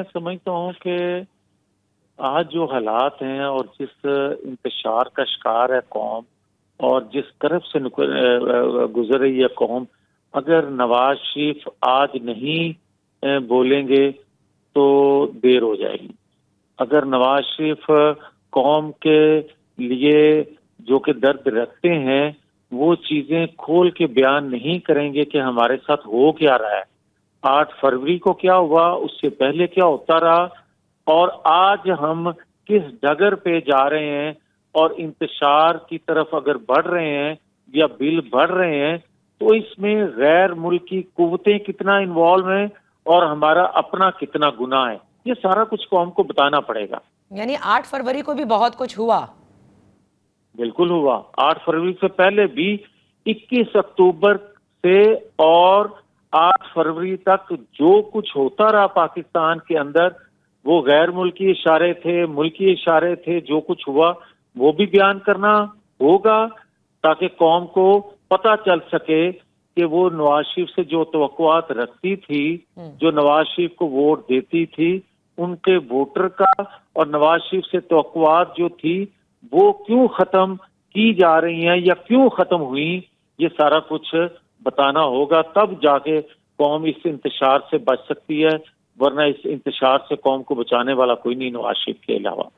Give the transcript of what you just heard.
میں سمجھتا ہوں کہ آج جو حالات ہیں اور جس انتشار کا شکار ہے قوم اور جس کرب سے گزر رہی ہے قوم، اگر نواز شریف آج نہیں بولیں گے تو دیر ہو جائے گی۔ اگر نواز شریف قوم کے لیے جو کہ درد رکھتے ہیں وہ چیزیں کھول کے بیان نہیں کریں گے کہ ہمارے ساتھ ہو کیا رہا ہے، 8 فروری کو کیا ہوا، اس سے پہلے کیا ہوتا رہا، اور آج ہم کس ڈگر پہ جا رہے ہیں اور انتشار کی طرف اگر بڑھ رہے ہیں یا بل بڑھ رہے ہیں، تو اس میں غیر ملکی قوتیں کتنا انوالو ہیں اور ہمارا اپنا کتنا گناہ ہے، یہ سارا کچھ قوم کو بتانا پڑے گا۔ یعنی 8 فروری کو بھی بہت کچھ ہوا؟ بالکل ہوا، 8 فروری سے پہلے بھی 21 اکتوبر سے اور 8 فروری تک جو کچھ ہوتا رہا پاکستان کے اندر، وہ غیر ملکی اشارے تھے، ملکی اشارے تھے، جو کچھ ہوا وہ بھی بیان کرنا ہوگا تاکہ قوم کو پتہ چل سکے کہ وہ نواز شریف سے جو توقعات رکھتی تھی، جو نواز شریف کو ووٹ دیتی تھی، ان کے ووٹر کا اور نواز شریف سے توقعات جو تھی وہ کیوں ختم کی جا رہی ہیں یا کیوں ختم ہوئی، یہ سارا کچھ بتانا ہوگا، تب جا کے قوم اس انتشار سے بچ سکتی ہے، ورنہ اس انتشار سے قوم کو بچانے والا کوئی نہیں نواز شریف کے علاوہ۔